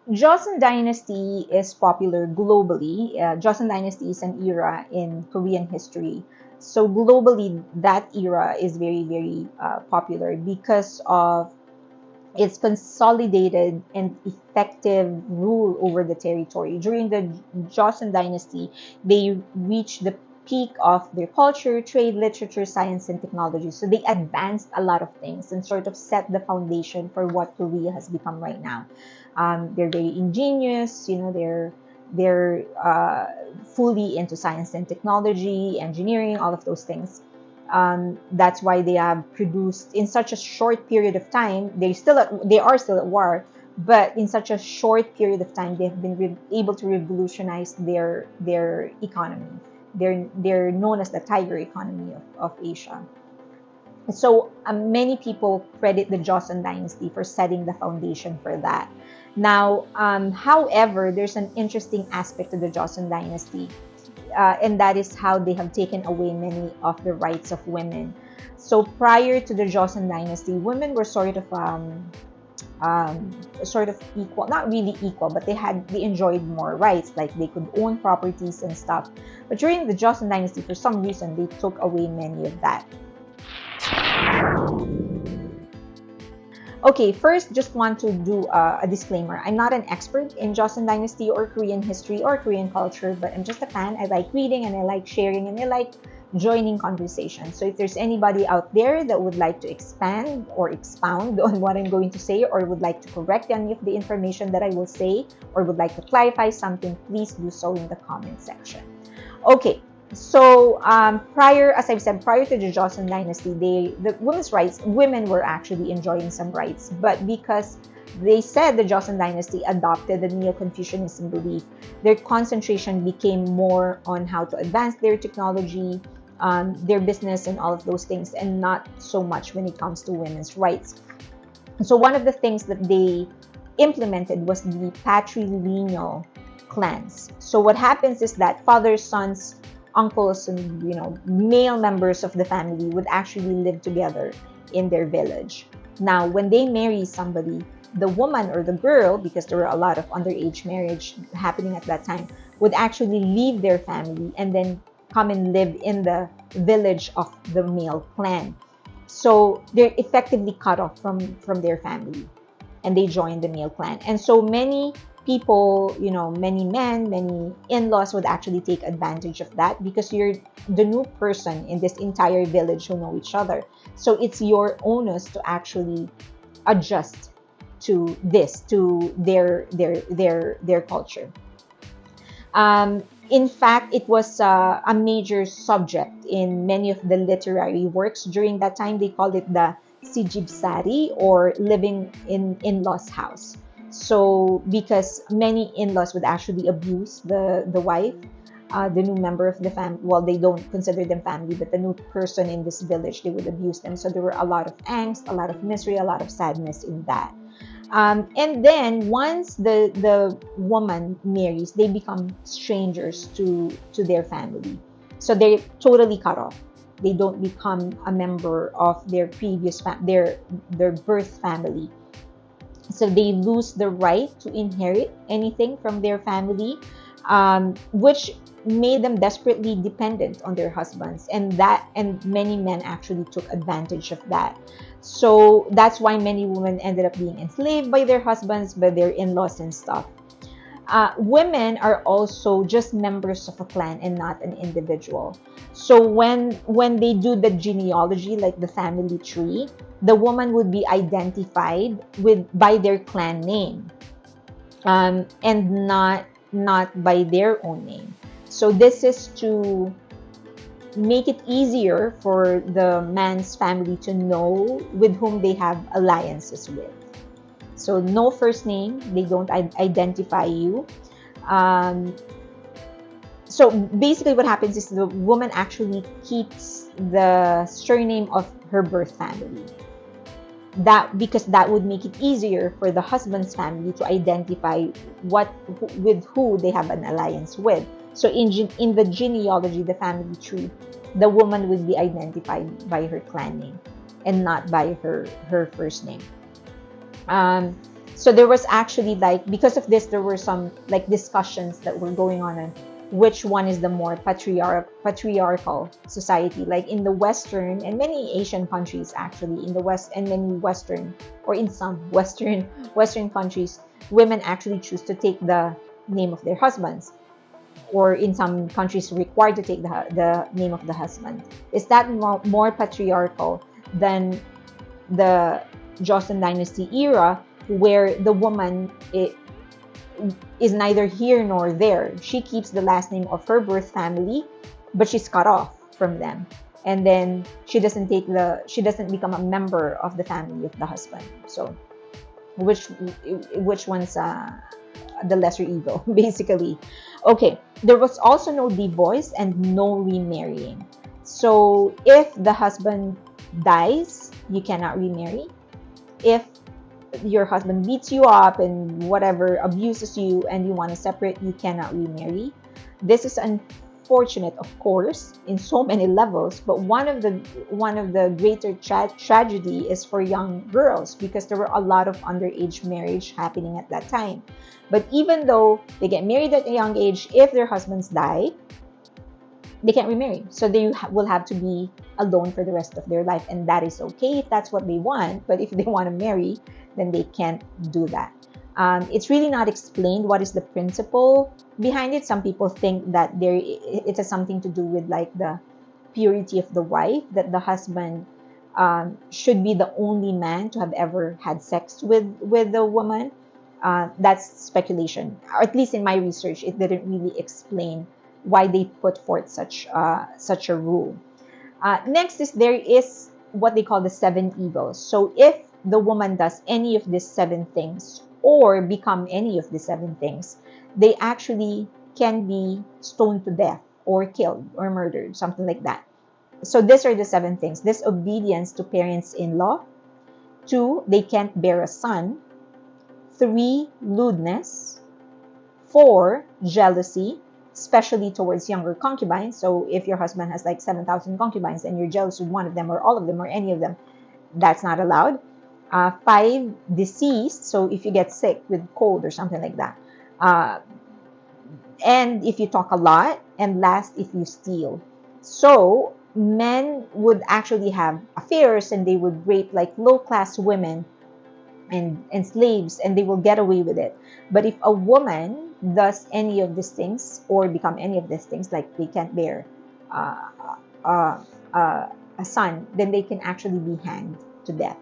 Joseon Dynasty is popular globally. Joseon Dynasty is an era in Korean history. So globally, that era is very, very popular because of its consolidated and effective rule over the territory. During the Joseon Dynasty, they reached the peak of their culture, trade, literature, science, and technology. So they advanced a lot of things and sort of set the foundation for what Korea has become right now. They're very ingenious, they're fully into science and technology, engineering, all of those things. That's why they have produced in such a short period of time. They are still at war, but in such a short period of time, they've been able to revolutionize their economy. They're known as the tiger economy of Asia. So many people credit the Joseon Dynasty for setting the foundation for that. Now, however, there's an interesting aspect to the Joseon Dynasty, and that is how they have taken away many of the rights of women. So prior to the Joseon Dynasty, women were sort of equal, not really equal, but they enjoyed more rights, like they could own properties and stuff. But during the Joseon Dynasty, for some reason, they took away many of that. Okay, first, just want to do a disclaimer. I'm not an expert in Joseon Dynasty or Korean history or Korean culture, but I'm just a fan. I like reading and I like sharing and I like joining conversations. So if there's anybody out there that would like to expand or expound on what I'm going to say, or would like to correct any of the information that I will say, or would like to clarify something, please do so in the comment section. Okay, so as I've said, prior to the Joseon Dynasty, the women's rights, women were actually enjoying some rights, but because they said the Joseon Dynasty adopted the Neo-Confucianism belief, their concentration became more on how to advance their technology, their business, and all of those things, and not so much when it comes to women's rights. So one of the things that they implemented was the patrilineal clans. So what happens is that fathers, sons, uncles, and male members of the family would actually live together in their village. Now, when they marry somebody, the woman or the girl, because there were a lot of underage marriage happening at that time, would actually leave their family and then come and live in the village of the male clan. So they're effectively cut off from their family, and they join the male clan. And so many people, many men, many in-laws would actually take advantage of that, because you're the new person in this entire village who know each other. So it's your onus to actually adjust to their culture. In fact, it was a major subject in many of the literary works during that time. They called it the sijibsari, or living in in-laws house. So because many in-laws would actually abuse the wife, the new member of the family. Well, they don't consider them family, but the new person in this village, they would abuse them. So there were a lot of angst, a lot of misery, a lot of sadness in that. And then once the woman marries, they become strangers to their family. So they're totally cut off. They don't become a member of their previous their birth family. So they lose the right to inherit anything from their family, which made them desperately dependent on their husbands, and many men actually took advantage of that. So that's why many women ended up being enslaved by their husbands, by their in-laws and stuff. Women are also just members of a clan and not an individual. So when they do the genealogy, like the family tree, the woman would be identified by their clan name, and not by their own name. So this is to make it easier for the man's family to know with whom they have alliances with. So no first name, they don't identify you. So basically what happens is the woman actually keeps the surname of her birth family. Because that would make it easier for the husband's family to identify with who they have an alliance with. So in the genealogy, the family tree, the woman would be identified by her clan name and not by her first name. So there was actually like, because of this, there were some like discussions that were going on which one is the more patriarchal society. Like in the Western and many Asian countries, actually in the West and many Western, or in some Western countries, women actually choose to take the name of their husbands, or in some countries required to take the name of the husband. Is that more patriarchal than the Joseon Dynasty era, where the woman is neither here nor there? She keeps the last name of her birth family, but she's cut off from them, and then she doesn't become a member of the family of the husband. So which one's the lesser evil, basically? Okay, there was also no divorce and no remarrying. So if the husband dies, you cannot remarry. If your husband beats you up and whatever, abuses you, and you want to separate, you cannot remarry. This is unfortunate, of course, in so many levels, but one of the greater tragedy is for young girls, because there were a lot of underage marriage happening at that time. But even though they get married at a young age, if their husbands die, they can't remarry. So they will have to be alone for the rest of their life, and that is okay if that's what they want. But if they want to marry, then they can't do that. It's really not explained what is the principle behind it. Some people think that it has something to do with like the purity of the wife, that the husband should be the only man to have ever had sex with the woman. That's speculation, or at least in my research, it didn't really explain why they put forth such a rule. Next is, there is what they call the 7 evils. So if the woman does any of these 7 things, or become any of the 7 things, they actually can be stoned to death, or killed, or murdered, something like that. So these are the 7 things: disobedience to parents-in-law; 2, they can't bear a son; 3, lewdness; 4, jealousy, especially towards younger concubines. So if your husband has like 7,000 concubines and you're jealous with one of them, or all of them, or any of them, that's not allowed. 5, disease. So if you get sick with cold or something like that. And if you talk a lot. And last, if you steal. So men would actually have affairs, and they would rape like low-class women and slaves, and they will get away with it. But if a woman does any of these things, or become any of these things, like they can't bear a son, then they can actually be hanged to death.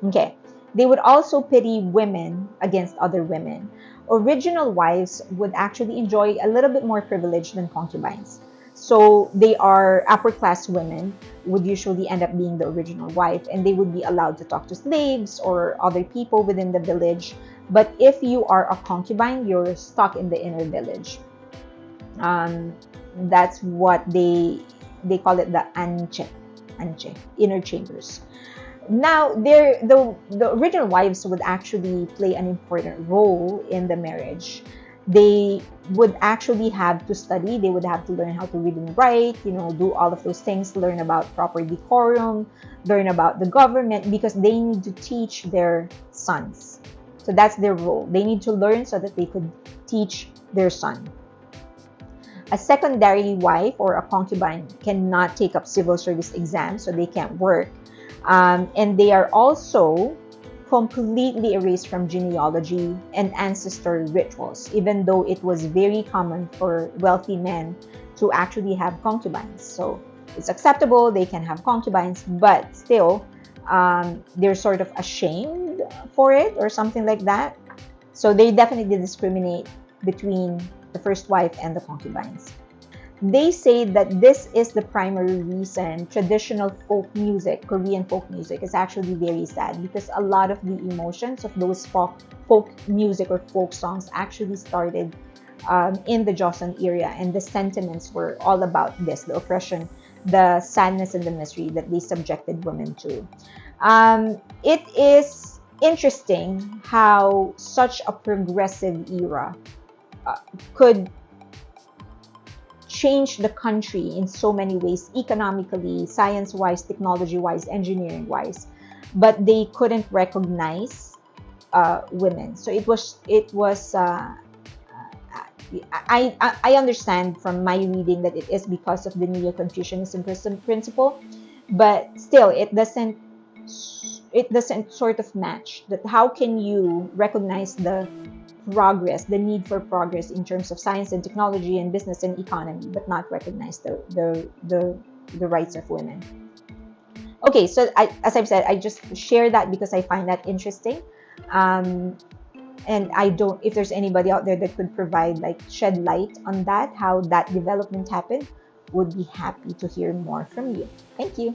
Okay. They would also pity women against other women. Original wives would actually enjoy a little bit more privilege than concubines. So they are upper class women, would usually end up being the original wife, and they would be allowed to talk to slaves or other people within the village. But if you are a concubine, you're stuck in the inner village. That's what they call it, the anche, inner chambers. Now, the original wives would actually play an important role in the marriage. They would actually have to study. They would have to learn how to read and write, do all of those things, learn about proper decorum, learn about the government, because they need to teach their sons. So that's their role. They need to learn so that they could teach their son. A secondary wife or a concubine cannot take up civil service exams, so they can't work. And they are also completely erased from genealogy and ancestor rituals, even though it was very common for wealthy men to actually have concubines. So it's acceptable, they can have concubines, but still they're sort of ashamed for it or something like that. So they definitely discriminate between the first wife and the concubines. They say that this is the primary reason traditional folk music, Korean folk music, is actually very sad, because a lot of the emotions of those folk music or folk songs actually started in the Joseon era, and the sentiments were all about this, the oppression, the sadness, and the misery that they subjected women to. It is interesting how such a progressive era could change the country in so many ways, economically, science-wise, technology-wise, engineering-wise, but they couldn't recognize women. So I understand from my reading that it is because of the Neo-Confucianism principle, but still it doesn't sort of match that. How can you recognize the need for progress in terms of science and technology and business and economy, but not recognize the rights of women? Okay, so as I've said, I just share that because I find that interesting. Um, and I don't, if there's anybody out there that could provide, like, shed light on that, how that development happened, would be happy to hear more from you. Thank you.